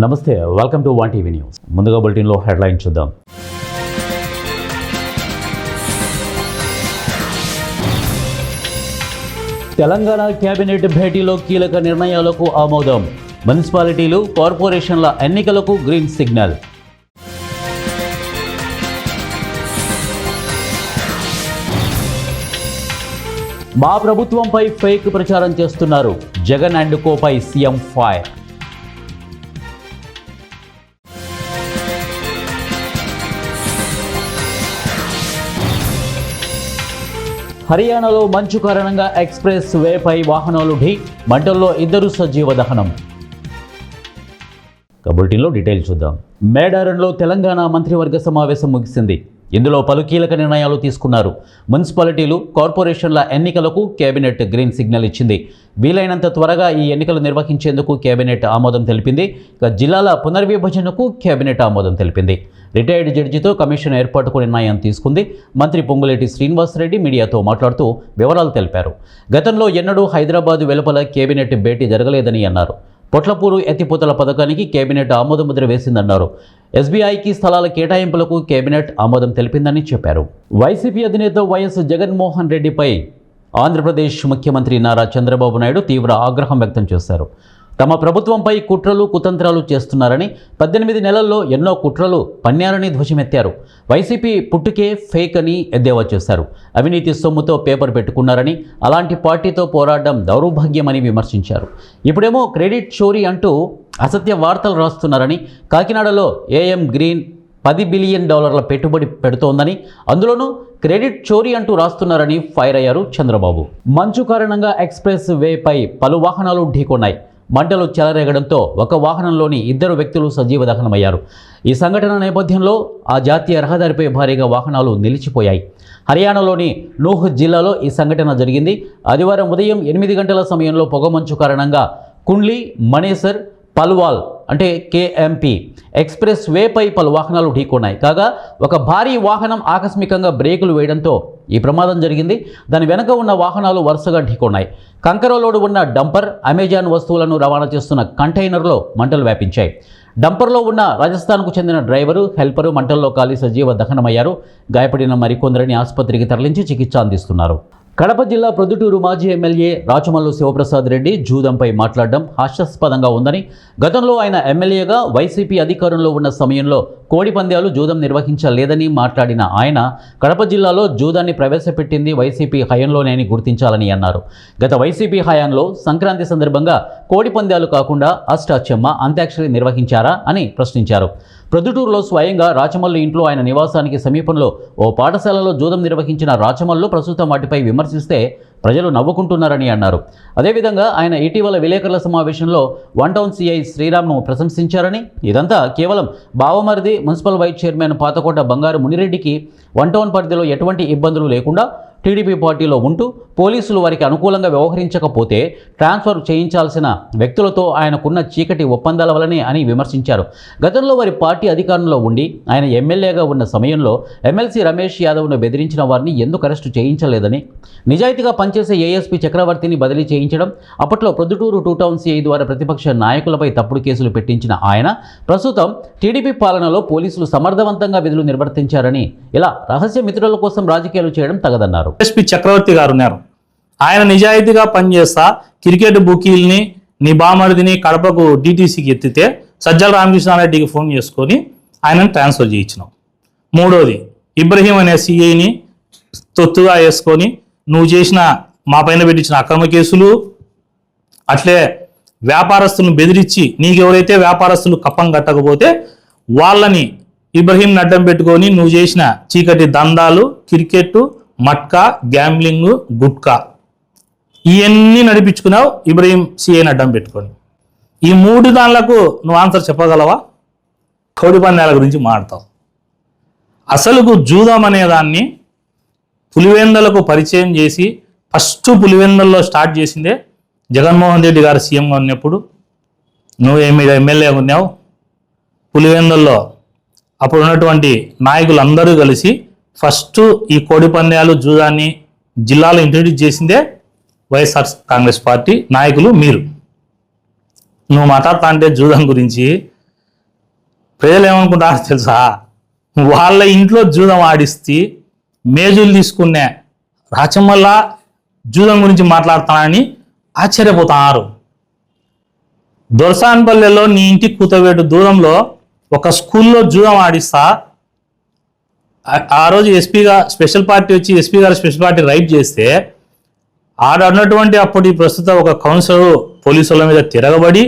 నమస్తే, welcome to one TV news. ముందుగా బులెటిన్లో హెడ్లైన్ చూద్దాం. తెలంగాణ కేబినెట్ భేటీలో కీలక నిర్ణయాలకు ఆమోదం. మున్సిపాలిటీలు, కార్పొరేషన్ల ఎన్నికలకు గ్రీన్ సిగ్నల్. మా ప్రభుత్వంపై ఫేక్ ప్రచారం చేస్తున్నారు. జగన్ అండ్ కోపై సీఎం ఫైర్. హర్యానాలో మంచు కారణంగా ఎక్స్ప్రెస్ వేపై వాహనాలు ఢీ, మంటల్లో 2 సజీవ దహనం. బులెటిన్లో డీటెయిల్ చూద్దాం. మేడారంలో తెలంగాణ మంత్రివర్గ సమావేశం ముగిసింది. ఇందులో పలు కీలక నిర్ణయాలు తీసుకున్నారు. మున్సిపాలిటీలు, కార్పొరేషన్ల ఎన్నికలకు కేబినెట్ గ్రీన్ సిగ్నల్ ఇచ్చింది. వీలైనంత త్వరగా ఈ ఎన్నికలు నిర్వహించేందుకు కేబినెట్ ఆమోదం తెలిపింది. ఇక జిల్లాల పునర్విభజనకు కేబినెట్ ఆమోదం తెలిపింది. రిటైర్డ్ జడ్జితో కమిషన్ ఏర్పాటుకు నిర్ణయం తీసుకుంది. మంత్రి పొంగులేటి శ్రీనివాసరెడ్డి మీడియాతో మాట్లాడుతూ వివరాలు తెలిపారు. గతంలో ఎన్నడూ హైదరాబాద్ వెలుపల కేబినెట్ భేటీ జరగలేదని అన్నారు. పొట్లపూరు ఎత్తిపోతల పథకానికి కేబినెట్ ఆమోదముద్ర వేసిందన్నారు. ఎస్బీఐకి స్థలాల కేటాయింపులకు కేబినెట్ ఆమోదం తెలిపిందని చెప్పారు. వైసీపీ అధినేత వైఎస్ జగన్మోహన్ రెడ్డిపై ఆంధ్రప్రదేశ్ ముఖ్యమంత్రి నారా చంద్రబాబు నాయుడు తీవ్ర ఆగ్రహం వ్యక్తం చేశారు. తమ ప్రభుత్వంపై కుట్రలు, కుతంత్రాలు చేస్తున్నారని, 18 నెలల్లో ఎన్నో కుట్రలు పన్నారని ధ్వజమెత్తారు. వైసీపీ పుట్టుకే ఫేక్ అని ఎద్దేవా చేశారు. అవినీతి సొమ్ముతో పేపర్ పెట్టుకున్నారని, అలాంటి పార్టీతో పోరాడడం దౌర్భాగ్యమని విమర్శించారు. ఇప్పుడేమో క్రెడిట్ చోరీ అంటూ అసత్య వార్తలు రాస్తున్నారని, కాకినాడలో ఏఎం గ్రీన్ $10 బిలియన్ పెట్టుబడి పెడుతోందని, అందులోనూ క్రెడిట్ చోరీ అంటూ రాస్తున్నారని ఫైర్ అయ్యారు చంద్రబాబు. మంచు కారణంగా ఎక్స్ప్రెస్ వేపై పలు వాహనాలు ఢీకొన్నాయి. మంటలు చెలరేగడంతో ఒక వాహనంలోని 2 వ్యక్తులు సజీవ దహనమయ్యారు. ఈ సంఘటన నేపథ్యంలో ఆ జాతీయ రహదారిపై భారీగా వాహనాలు నిలిచిపోయాయి. హర్యానాలోని నూహ్ జిల్లాలో ఈ సంఘటన జరిగింది. ఆదివారం ఉదయం 8 గంటల సమయంలో పొగమంచు కారణంగా కుండ్లీ, మనేసర్, పల్వాల్ అంటే కేఎంపీ ఎక్స్ప్రెస్ వేపై పలు వాహనాలు ఢీకొన్నాయి. కాగా ఒక భారీ వాహనం ఆకస్మికంగా బ్రేకులు వేయడంతో ఈ ప్రమాదం జరిగింది. దాని వెనుక ఉన్న వాహనాలు వరుసగా ఢీకొన్నాయి. కంకరలోడు ఉన్న డంపర్, అమెజాన్ వస్తువులను రవాణా చేస్తున్న కంటైనర్లో మంటలు వ్యాపించాయి. డంపర్లో ఉన్న రాజస్థాన్కు చెందిన డ్రైవరు, హెల్పరు మంటల్లో కాలి సజీవ దహనమయ్యారు. గాయపడిన మరికొందరిని ఆసుపత్రికి తరలించి చికిత్స అందిస్తున్నారు. కడప జిల్లా ప్రొద్దుటూరు మాజీ ఎమ్మెల్యే రాచమల్లు శివప్రసాద్ రెడ్డి జూదంపై మాట్లాడడం హాస్యాస్పదంగా ఉందని, గతంలో ఆయన ఎమ్మెల్యేగా వైసీపీ అధికారంలో ఉన్న సమయంలో కోడి పందాలు, జూదం నిర్వహించలేదని మాట్లాడిన ఆయన, కడప జిల్లాలో జూదాన్ని ప్రవేశపెట్టింది వైసీపీ హయాంలోనే గుర్తించాలని అన్నారు. గత వైసీపీ హయాంలో సంక్రాంతి సందర్భంగా కోడి పందాలు కాకుండా అష్టాచెమ్మ, అంత్యాక్షరి నిర్వహించారా అని ప్రశ్నించారు. ప్రొద్దుటూరులో స్వయంగా రాచమల్లు ఇంట్లో ఆయన నివాసానికి సమీపంలో ఓ పాఠశాలలో జూదం నిర్వహించిన రాచమల్లు ప్రస్తుతం వాటిపై విమర్శిస్తే ప్రజలు నవ్వుకుంటున్నారని అన్నారు. అదేవిధంగా ఆయన ఇటీవల విలేకరుల సమావేశంలో వన్ టౌన్ సిఐ శ్రీరామ్ను ప్రశంసించారని, ఇదంతా కేవలం బావమరిది మున్సిపల్ వైస్ చైర్మన్ పాతకోట బంగారు మునిరెడ్డికి వన్ టౌన్ పరిధిలో ఎటువంటి ఇబ్బందులు లేకుండా టీడీపీ పార్టీలో ఉంటూ పోలీసులు వారికి అనుకూలంగా వ్యవహరించకపోతే ట్రాన్స్ఫర్ చేయించాల్సిన వ్యక్తులతో ఆయనకున్న చీకటి ఒప్పందాల వల్లనే అని విమర్శించారు. గతంలో వారి పార్టీ అధికారంలో ఉండి ఆయన ఎమ్మెల్యేగా ఉన్న సమయంలో ఎమ్మెల్సీ రమేష్ యాదవ్ను బెదిరించిన వారిని ఎందుకు అరెస్టు చేయించలేదని, నిజాయితీగా పనిచేసే ఏఎస్పీ చక్రవర్తిని బదిలీ చేయించడం, అప్పట్లో ప్రొద్దుటూరు 2 టౌన్ సిఐ ద్వారా ప్రతిపక్ష నాయకులపై తప్పుడు కేసులు పెట్టించిన ఆయన ప్రస్తుతం టీడీపీ పాలనలో పోలీసులు సమర్థవంతంగా విధులు నిర్వర్తించారని, ఇలా రహస్య మిత్రుల కోసం రాజకీయాలు చేయడం తగదన్నారు. ఏఎస్పీ చక్రవర్తి గారు ఉన్నారు. ఆయన నిజాయితీగా పనిచేస్తా క్రికెట్ బుకీల్ని, నీ బామర్దిని కడపకు డీటీసీకి ఎత్తితే సజ్జల రామకృష్ణారెడ్డికి ఫోన్ చేసుకొని ఆయనను ట్రాన్స్ఫర్ చేయించినావు. మూడోది, ఇబ్రహీం అనే సిఐని తొత్తుగా వేసుకొని నువ్వు చేసిన మా పైన పెట్టించిన అక్రమ కేసులు, అట్లే వ్యాపారస్తులను బెదిరించి నీకెవరైతే వ్యాపారస్తులు కప్పం కట్టకపోతే వాళ్ళని ఇబ్రహీంని అడ్డం పెట్టుకొని నువ్వు చేసిన చీకటి దందాలు, క్రికెట్, మట్కా, గ్యాంబ్లింగ్, గుట్కా ఇవన్నీ నడిపించుకున్నావు ఇబ్రహీం సిఐని అడ్డం పెట్టుకొని. ఈ 3 దానిలకు నువ్వు ఆన్సర్ చెప్పగలవా? కోడి పందాల గురించి మాట్లాడతావు. అసలుకు జూదం అనేదాన్ని పులివెందలకు పరిచయం చేసి ఫస్ట్ పులివెందల్లో స్టార్ట్ చేసిందే జగన్మోహన్ రెడ్డి గారు సీఎంగా ఉన్నప్పుడు. నువ్వు ఎమ్మెల్యేగా ఉన్నావు. పులివెందల్లో అప్పుడు ఉన్నటువంటి నాయకులందరూ కలిసి ఫస్ట్ ఈ కోడి పందాలు, జూదాన్ని జిల్లాలో ఇంట్రడ్యూస్ చేసిందే వైఎస్ఆర్ కాంగ్రెస్ పార్టీ నాయకులు మీరు. నువ్వు మాట్లాడుతా అంటే జూదం గురించి ప్రజలు ఏమనుకుంటారో తెలుసా, వాళ్ళ ఇంట్లో జూదం ఆడిస్తే మేజులు తీసుకునే రాచమల్ల జూదం గురించి మాట్లాడుతానని ఆశ్చర్యపోతున్నారు. దొరసాన్పల్లెలో నీ ఇంటి కూతవేటు దూరంలో ఒక స్కూల్లో జూదం ఆడిస్తా, ఆ రోజు స్పెషల్ పార్టీ వచ్చి ఎస్పీ గారు స్పెషల్ పార్టీ రైడ్ చేస్తే ఆడ ఉన్నటువంటి అప్పటి ప్రస్తుత ఒక కౌన్సిలర్ పోలీసుల మీద తిరగబడి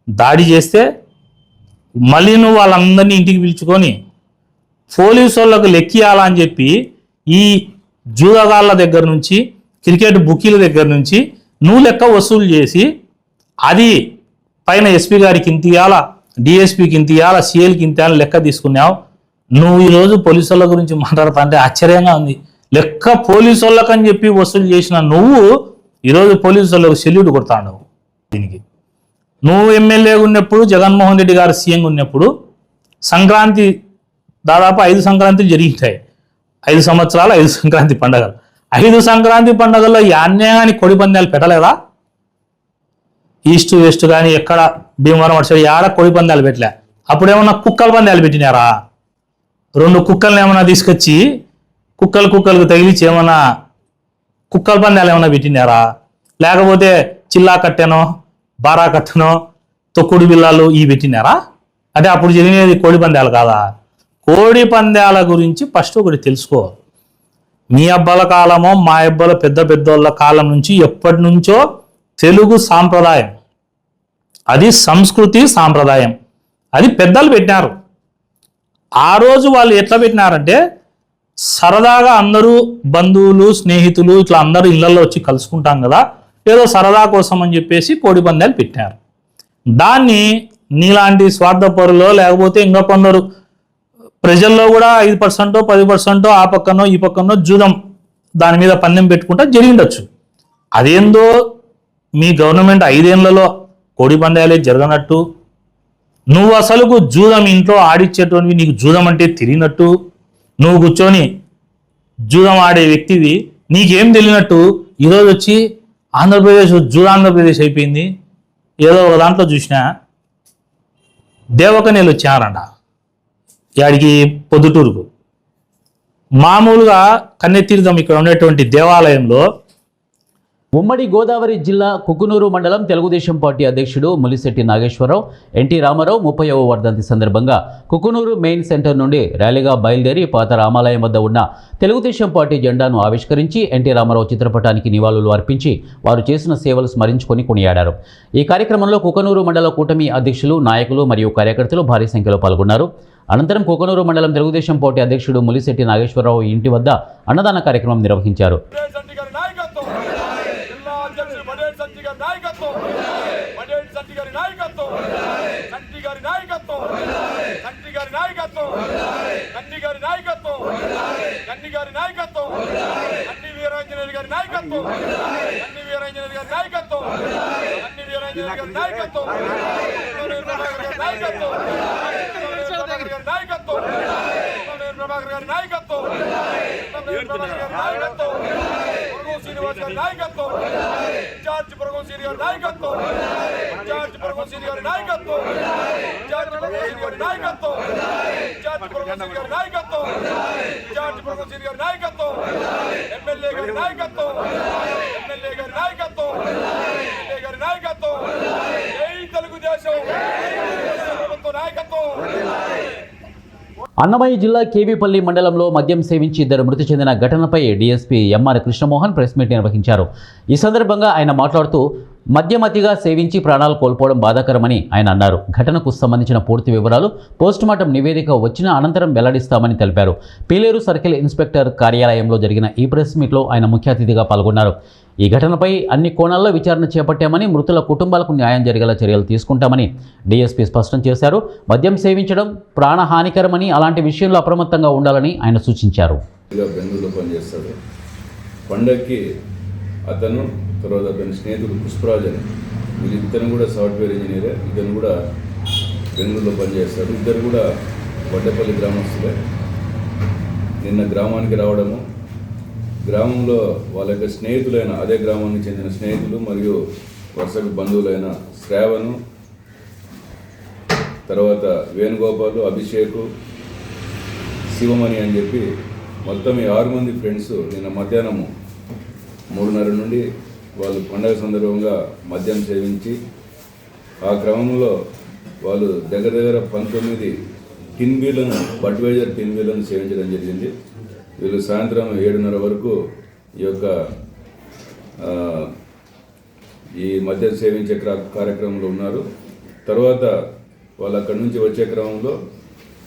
దాడి చేస్తే మళ్ళీ నువ్వు వాళ్ళందరినీ ఇంటికి పిలుచుకొని పోలీసు వాళ్ళకు లెక్కియాలని చెప్పి ఈ జూదగాళ్ళ దగ్గర నుంచి క్రికెట్ బుకీల దగ్గర నుంచి నువ్వు లెక్క వసూలు చేసి అది పైన ఎస్పీ గారికి ఇంత ఇవ్వాలా, డిఎస్పీకి ఇంత ఇవ్వాలా, సిఎల్కి ఇంత ఇవ్వాలా లెక్క తీసుకున్నావు. నువ్వు ఈరోజు పోలీసు వాళ్ళ గురించి మాట్లాడుతా అంటే ఆశ్చర్యంగా ఉంది. లెక్క పోలీసు వాళ్ళకని చెప్పి వసూలు చేసిన నువ్వు ఈరోజు పోలీసు వాళ్ళకు సెల్యూట్ కొడతాడు. దీనికి నువ్వు ఎమ్మెల్యేగా ఉన్నప్పుడు, జగన్మోహన్ రెడ్డి గారు సీఎంగా ఉన్నప్పుడు సంక్రాంతి దాదాపు 5 సంక్రాంతులు జరిగితాయి. 5 సంవత్సరాలు 5 సంక్రాంతి పండుగలు. 5 సంక్రాంతి పండుగల్లో యాన్నే కానీ కోడి పందాలు పెట్టలేదా? ఈస్ట్ వెస్ట్ కానీ ఎక్కడ భీమవరం అటు ఆడ కోడి పందాలు పెట్టలే. అప్పుడేమన్నా కుక్కల పందాలు పెట్టినారా? 2 కుక్కల్ని ఏమన్నా తీసుకొచ్చి కుక్కలకు తగిలించి ఏమన్నా కుక్కల పందాలు ఏమన్నా పెట్టినారా? లేకపోతే చిల్లా కట్టెనో బారా కట్టెనో తొక్కుడు బిల్లాలు ఇవి పెట్టినారా? అంటే అప్పుడు జరిగినది కోడి పందాలు కాదా? కోడి పందాల గురించి ఫస్ట్ ఒకటి తెలుసుకో. మీ అబ్బాల కాలమో మా అబ్బాల పెద్దోళ్ళ కాలం నుంచి ఎప్పటి నుంచో తెలుగు సాంప్రదాయం, అది సంస్కృతి సాంప్రదాయం, అది పెద్దలు పెట్టినారు. ఆ రోజు వాళ్ళు ఎట్లా పెట్టినారంటే సరదాగా అందరూ బంధువులు స్నేహితులు ఇట్లా అందరూ ఇళ్లలో వచ్చి కలుసుకుంటాం కదా, ఏదో సరదా కోసం అని చెప్పేసి కోడి పందాలు పెట్టినారు. దాన్ని నీలాంటి స్వార్థపరులో లేకపోతే ఇంకా కొందరు ప్రజల్లో కూడా 5% 10% ఆ పక్కనో ఈ పక్కనో జూదం దాని మీద పందెం పెట్టుకుంటా జరిగిండొచ్చు. అదేందో మీ గవర్నమెంట్ 5 ఏళ్లలో కోడి పందాలే జరగనట్టు, నువ్వు అసలుకు జూదం ఇంట్లో ఆడిచ్చేటువంటి నీకు జూదం అంటే తెలియనట్టు, నువ్వు కూర్చొని జూదం ఆడే వ్యక్తివి నీకేం తెలియనట్టు ఈరోజు వచ్చి ఆంధ్రప్రదేశ్ జూదాంధ్రప్రదేశ్ అయిపోయింది. ఏదో ఒక దాంట్లో చూసినా దేవకనేలు వచ్చారంట యాడికి పొద్దుటూరుకు. మామూలుగా కన్నెతీర్థం ఇక్కడ ఉండేటువంటి దేవాలయంలో ఉమ్మడి గోదావరి జిల్లా కుకునూరు మండలం తెలుగుదేశం పార్టీ అధ్యక్షుడు ములిశెట్టి నాగేశ్వరరావు ఎన్టీ రామారావు 30వ వర్ధంతి సందర్భంగా కుకునూరు మెయిన్ సెంటర్ నుండి ర్యాలీగా బయలుదేరి పాత రామాలయం వద్ద ఉన్న తెలుగుదేశం పార్టీ జెండాను ఆవిష్కరించి ఎన్టీ రామారావు చిత్రపటానికి నివాళులు అర్పించి వారు చేసిన సేవలు స్మరించుకొని కొనియాడారు. ఈ కార్యక్రమంలో కుకునూరు మండల కూటమి అధ్యక్షులు, నాయకులు మరియు కార్యకర్తలు భారీ సంఖ్యలో పాల్గొన్నారు. అనంతరం కుకునూరు మండలం తెలుగుదేశం పార్టీ అధ్యక్షుడు ములిశెట్టి నాగేశ్వరరావు ఇంటి వద్ద అన్నదాన కార్యక్రమం నిర్వహించారు. అన్నమయ్య జిల్లా కేవీపల్లి మండలంలో మద్యం సేవించి 2 మృతి చెందిన ఘటనపై DSP M R Krishnamohan press meet నిర్వహించారు. ఈ సందర్భంగా ఆయన మాట్లాడుతూ మద్యం అతిగా సేవించి ప్రాణాలు కోల్పోవడం బాధాకరమని ఆయన అన్నారు. ఘటనకు సంబంధించిన పూర్తి వివరాలు పోస్టుమార్టం నివేదిక వచ్చిన అనంతరం వెల్లడిస్తామని తెలిపారు. పీలేరు సర్కిల్ ఇన్స్పెక్టర్ కార్యాలయంలో జరిగిన ఈ ప్రెస్ మీట్లో ఆయన ముఖ్య అతిథిగా పాల్గొన్నారు. ఈ ఘటనపై అన్ని కోణాల్లో విచారణ చేపట్టామని, మృతుల కుటుంబాలకు న్యాయం జరిగేలా చర్యలు తీసుకుంటామని డీఎస్పీ స్పష్టం చేశారు. మద్యం సేవించడం ప్రాణహానికరమని, అలాంటి విషయంలో అప్రమత్తంగా ఉండాలని ఆయన సూచించారు. పండక్కి అతను తర్వాత అతని స్నేహితుడు పుష్పరాజ్ అని ఇతను కూడా సాఫ్ట్వేర్ ఇంజనీరే, ఇతను కూడా బెంగళూరులో పనిచేస్తాడు. ఇద్దరు కూడా వడ్డపల్లి గ్రామస్తులే. నిన్న గ్రామానికి రావడము, గ్రామంలో వాళ్ళ యొక్క స్నేహితులైన అదే గ్రామానికి చెందిన స్నేహితులు మరియు వరుసకు బంధువులైన శ్రావణు, తర్వాత వేణుగోపాలు, అభిషేక్, శివమణి అని చెప్పి మొత్తం ఈ 6 మంది ఫ్రెండ్స్ నిన్న మధ్యాహ్నము 3:30 నుండి వాళ్ళు పండగ సందర్భంగా మద్యం సేవించి ఆ క్రమంలో వాళ్ళు దగ్గర 19 టిన్ బీర్లను, బడ్వైజర్ టిన్ బీర్లను సేవించడం జరిగింది. వీళ్ళు సాయంత్రం 7:30 వరకు ఈ యొక్క ఈ మద్యం సేవించే కార్యక్రమంలో ఉన్నారు. తర్వాత వాళ్ళు అక్కడి నుంచి వచ్చే క్రమంలో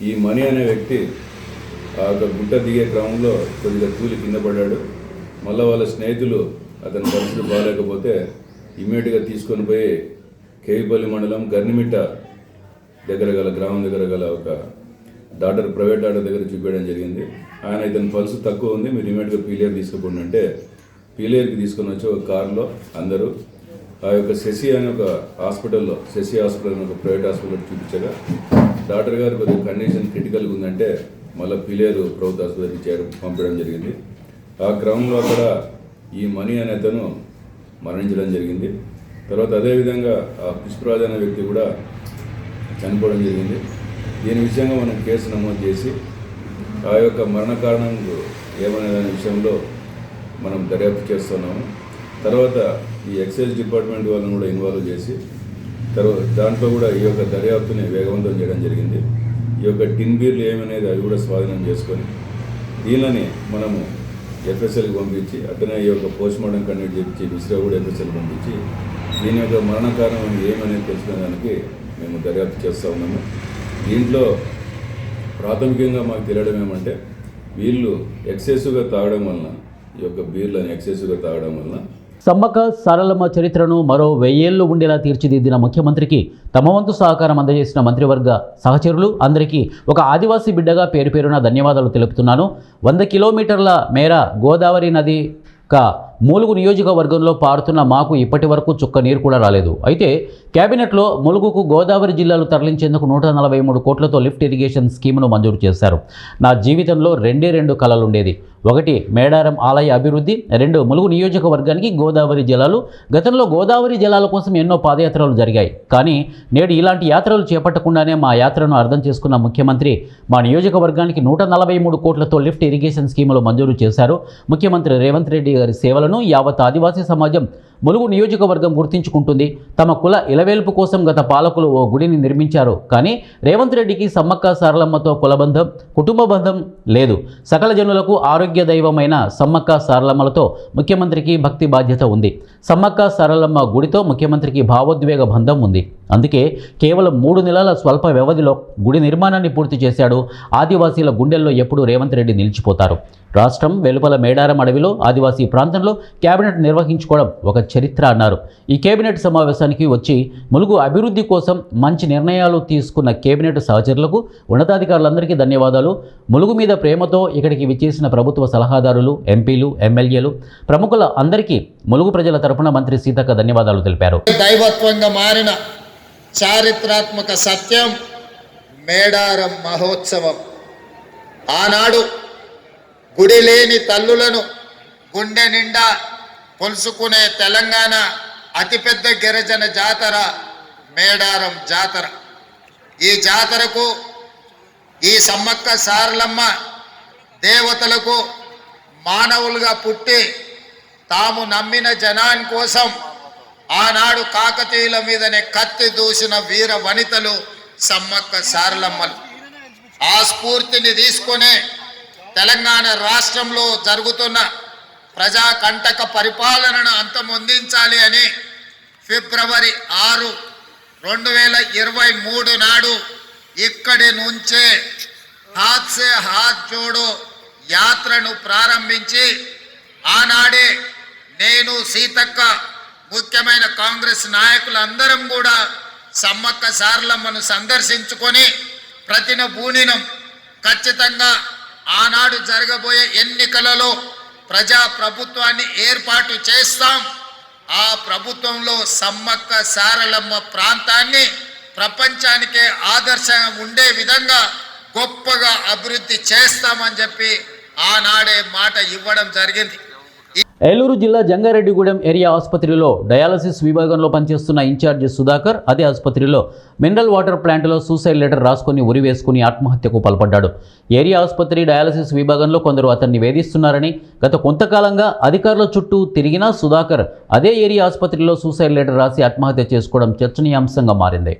ఈ మణి అనే వ్యక్తి ఆ యొక్క గుట్ట దిగే క్రమంలో కొద్దిగా తూలి కింద పడ్డాడు. మళ్ళీ వాళ్ళ స్నేహితులు అతని పరిస్థితి బాగాలేకపోతే ఇమ్మీడియట్గా తీసుకొని పోయి కేవిపల్లి మండలం గర్నిమిట్ట దగ్గర గల గ్రామం దగ్గర గల ఒక డాక్టర్, ప్రైవేట్ డాక్టర్ దగ్గర చూపించడం జరిగింది. ఆయన ఇతని పల్స్ తక్కువ ఉంది, మీరు ఇమ్మీడియట్గా పీలియర్ తీసుకుపోండి అంటే పీలియర్కి తీసుకొని వచ్చి ఒక కారులో అందరూ ఆ యొక్క శశి అనే ఒక హాస్పిటల్లో, శశి హాస్పిటల్ అనే ఒక ప్రైవేట్ హాస్పిటల్ చూపించగా డాక్టర్ గారు కొద్దిగా కండిషన్ క్రిటికల్గా ఉందంటే మళ్ళీ పీలియర్ ప్రభుత్వ ఆసుపత్రికి పంపడం జరిగింది. ఆ క్రమంలో అక్కడ ఈ మణి అనే అతను మరణించడం జరిగింది. తర్వాత అదేవిధంగా ఆ పుష్పరాజ్ అనే వ్యక్తి కూడా చనిపోవడం జరిగింది. దీని విషయంగా మనం కేసు నమోదు చేసి ఆ యొక్క మరణ కారణం ఏమనే విషయంలో మనం దర్యాప్తు చేస్తున్నాము. తర్వాత ఈ ఎక్సైజ్ డిపార్ట్మెంట్ వాళ్ళని కూడా ఇన్వాల్వ్ చేసి తర్వాత దాంట్లో కూడా ఈ యొక్క దర్యాప్తుని వేగవంతం చేయడం జరిగింది. ఈ యొక్క టిన్ బీర్లు ఏమనేది అవి కూడా స్వాధీనం చేసుకొని దీనిని మనము ఎఫ్ఎస్ఎల్కి పంపించి అతనే ఈ యొక్క పోస్ట్మార్టం కండక్ట్ చేయించి విసిరా కూడా ఎఫ్ఎస్ఎల్ పంపించి దీని యొక్క మరణ కారణం ఏమనేది తెలుసుకోవడానికి మేము దర్యాప్తు చేస్తూ ఉన్నాము. దీంట్లో ప్రాథమికంగా మాకు తెలియడం ఏమంటే వీళ్ళు ఎక్సెసివ్గా తాగడం వలన, ఈ యొక్క బీర్లను ఎక్సెసివ్గా తాగడం వలన సమ్మక్క సారలమ్మ చరిత్రను మరో 1000 ఏళ్లు ఉండేలా తీర్చిదిద్దిన ముఖ్యమంత్రికి తమ వంతు సహకారం అందజేసిన మంత్రివర్గ సహచరులు అందరికీ ఒక ఆదివాసీ బిడ్డగా పేరున ధన్యవాదాలు తెలుపుతున్నాను. 100 కిలోమీటర్ల మేర గోదావరి నది ములుగు నియోజకవర్గంలో పారుతున్న మాకు ఇప్పటి వరకు చుక్క నీరు కూడా రాలేదు. అయితే కేబినెట్లో ములుగుకు గోదావరి జిల్లాలు తరలించేందుకు 143 కోట్లతో లిఫ్ట్ ఇరిగేషన్ స్కీమ్ను మంజూరు చేశారు. నా జీవితంలో 2 కలలుండేది. 1 మేడారం ఆలయ అభివృద్ధి, 2 ములుగు నియోజకవర్గానికి గోదావరి జలాలు. గతంలో గోదావరి జలాల కోసం ఎన్నో పాదయాత్రలు జరిగాయి. కానీ నేడు ఇలాంటి యాత్రలు చేపట్టకుండానే మా యాత్రను అర్థం చేసుకున్న ముఖ్యమంత్రి మా నియోజకవర్గానికి 143 కోట్లతో లిఫ్ట్ ఇరిగేషన్ స్కీములు మంజూరు చేశారు. ముఖ్యమంత్రి రేవంత్ రెడ్డి గారి సేవలను యావత్ ఆదివాసీ సమాజం ములుగు నియోజకవర్గం గుర్తించుకుంటుంది. తమ కుల ఇలవేల్పు కోసం గత పాలకులు ఓ గుడిని నిర్మించారు. కానీ రేవంత్ రెడ్డికి సమ్మక్క సారలమ్మతో కులబంధం, కుటుంబ బంధం లేదు. సకల జనులకు ఆరోగ్య దైవమైన సమ్మక్క సారలమ్మలతో ముఖ్యమంత్రికి భక్తి బాధ్యత ఉంది. సమ్మక్క సారలమ్మ గుడితో ముఖ్యమంత్రికి భావోద్వేగ బంధం ఉంది. అందుకే కేవలం 3 నెలల స్వల్ప వ్యవధిలో గుడి నిర్మాణాన్ని పూర్తి చేశాడు. ఆదివాసీల గుండెల్లో ఎప్పుడూ రేవంత్ రెడ్డి నిలిచిపోతారు. రాష్ట్రం వెలుపల మేడారం అడవిలో ఆదివాసీ ప్రాంతంలో కేబినెట్ నిర్వహించుకోవడం ఒక చరిత్ర అన్నారు. ఈ కేబినెట్ సమావేశానికి వచ్చి ములుగు అభివృద్ధి కోసం మంచి నిర్ణయాలు తీసుకున్న కేబినెట్ సహచరులకు, ఉన్నతాధికారులందరికీ ధన్యవాదాలు. ములుగు మీద ప్రేమతో ఇక్కడికి విచ్చేసిన ప్రభుత్వ సలహాదారులు, ఎంపీలు, ఎమ్మెల్యేలు, ప్రముఖుల అందరికీ ములుగు ప్రజల తరపున మంత్రి సీతక్క ధన్యవాదాలు తెలిపారు. దైవత్వంగా మారిన చారిత్రాత్మక సత్యం మేడారం మహోత్సవం. ఆనాడు గుడి లేని తల్లులను గుండె నిండా కొలుసుకునే తెలంగాణ అతిపెద్ద గిరిజన జాతర మేడారం జాతర. ఈ జాతరకు ఈ సమ్మక్క సారలమ్మ దేవతలకు మానవులుగా పుట్టి తాము నమ్మిన జనాని కోసం ఆనాడు కాకతీయుల మీదనే కత్తి దూసిన వీర వనితలు సమ్మక్క సారలమ్మలు. ఆ స్ఫూర్తిని తీసుకునే తెలంగాణ రాష్ట్రంలో జరుగుతున్న ప్రజాకంటక పరిపాలనను అంతమొందించాలి అని ఫిబ్రవరి 6, 2023 నాడు ఇక్కడి నుంచే హాత్ సే హాత్ జోడో యాత్రను ప్రారంభించి ఆనాడే నేను, సీతక్క, ముఖ్యమైన కాంగ్రెస్ నాయకులందరం కూడా సమ్మక్క సారలమ్మను సందర్శించుకొని ప్రతినబూనినం ఖచ్చితంగా ఆనాడు జరగబోయే ఎన్నికలలో ప్రజా ప్రభుత్వాన్ని ఏర్పాటు చేస్తాం. ఆ ప్రభుత్వంలో సమ్మక్క సారలమ్మ ప్రాంతాన్ని ప్రపంచానికే ఆదర్శంగా ఉండే విధంగా గొప్పగా అభివృద్ధి చేస్తామని చెప్పి ఆనాడే మాట ఇవ్వడం జరిగింది. ఏలూరు జిల్లా జంగారెడ్డిగూడెం ఏరియా ఆసుపత్రిలో డయాలసిస్ విభాగంలో పనిచేస్తున్న ఇన్ఛార్జి సుధాకర్ అదే ఆసుపత్రిలో మినరల్ వాటర్ ప్లాంట్లో సూసైడ్ లెటర్ రాసుకొని ఉరి వేసుకుని ఆత్మహత్యకు పాల్పడ్డాడు. ఏరియా ఆసుపత్రి డయాలసిస్ విభాగంలో కొందరు అతన్ని వేధిస్తున్నారని గత కొంతకాలంగా అధికారుల చుట్టూ తిరిగినా సుధాకర్ అదే ఏరియా ఆసుపత్రిలో సూసైడ్ లెటర్ రాసి ఆత్మహత్య చేసుకోవడం చర్చనీయాంశంగా మారింది.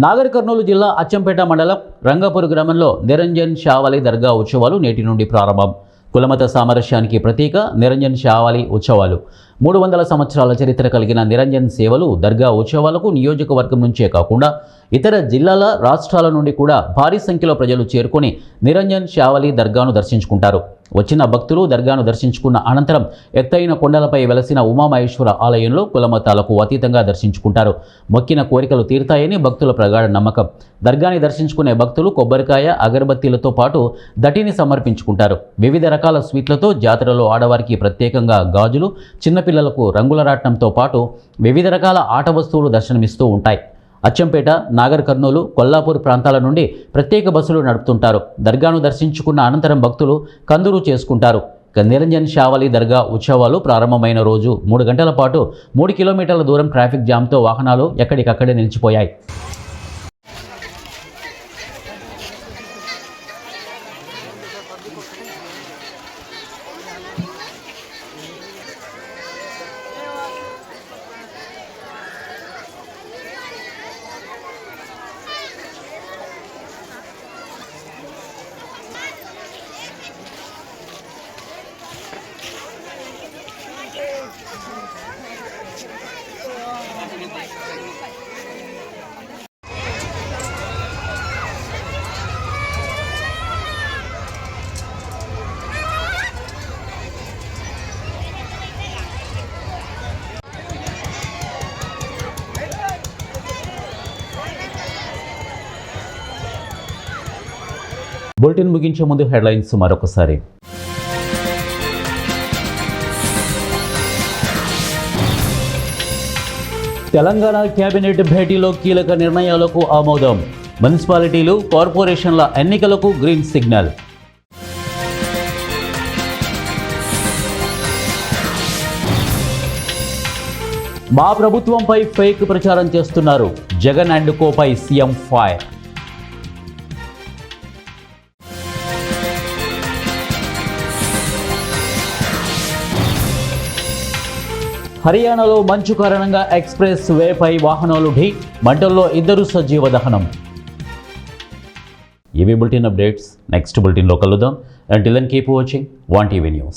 నాగర్ కర్నూలు జిల్లా అచ్చంపేట మండలం రంగాపూర్ గ్రామంలో నిరంజన్ షావలి దర్గా ఉత్సవాలు నేటి నుండి ప్రారంభం. కులమత సామరస్యానికి ప్రతీక నిరంజన్ షావలి ఉత్సవాలు. 300 సంవత్సరాల చరిత్ర కలిగిన నిరంజన్ సేవలు దర్గా ఉత్సవాలకు నియోజకవర్గం నుంచే కాకుండా ఇతర జిల్లాల రాష్ట్రాల నుండి కూడా భారీ సంఖ్యలో ప్రజలు చేరుకొని నిరంజన్ షావలి దర్గాను దర్శించుకుంటారు. వచ్చిన భక్తులు దర్గాను దర్శించుకున్న అనంతరం ఎత్తైన కొండలపై వెలసిన ఉమామహేశ్వర ఆలయంలో కులమతాలకు అతీతంగా దర్శించుకుంటారు. మొక్కిన కోరికలు తీరుతాయని భక్తుల ప్రగాఢ నమ్మకం. దర్గాని దర్శించుకునే భక్తులు కొబ్బరికాయ అగరబత్తీలతో పాటు దటిని సమర్పించుకుంటారు. వివిధ రకాల స్వీట్లతో జాతరలో ఆడవారికి ప్రత్యేకంగా గాజులు, చిన్నపిల్లలకు రంగుల రాట్నంతో పాటు వివిధ రకాల ఆట వస్తువులు దర్శనమిస్తూ ఉంటాయి. అచ్చంపేట, నాగర్ కర్నూలు, కొల్లాపూర్ ప్రాంతాల నుండి ప్రత్యేక బస్సులు నడుపుతుంటారు. దర్గాను దర్శించుకున్న అనంతరం భక్తులు కందూరు చేసుకుంటారు. నిరంజన్ షావలి దర్గా ఉత్సవాలు ప్రారంభమైన రోజు 3 గంటల పాటు 3 కిలోమీటర్ల దూరం ట్రాఫిక్ జామ్తో వాహనాలు ఎక్కడికక్కడే నిలిచిపోయాయి. బులెటిన్ ముగించే ముందు హెడ్లైన్స్ మరొకసారి. తెలంగాణ కేబినెట్ భేటీలో కీలక నిర్ణయాలకు ఆమోదం. మున్సిపాలిటీలు, కార్పొరేషన్ల ఎన్నికలకు గ్రీన్ సిగ్నల్. మా ప్రభుత్వంపై ఫేక్ ప్రచారం చేస్తున్నారు. జగన్ అండ్ కోపై సీఎం ఫైర్. హర్యానాలో మంచు కారణంగా ఎక్స్ప్రెస్ వేపై వాహనాలు ఢీ, మంటల్లో 2 సజీవ దహనం. ఇవి బులెటిన్ అప్డేట్స్. నెక్స్ట్ బులెటిన్లో కలుద్దాం. Until then keep watching 1 TV news.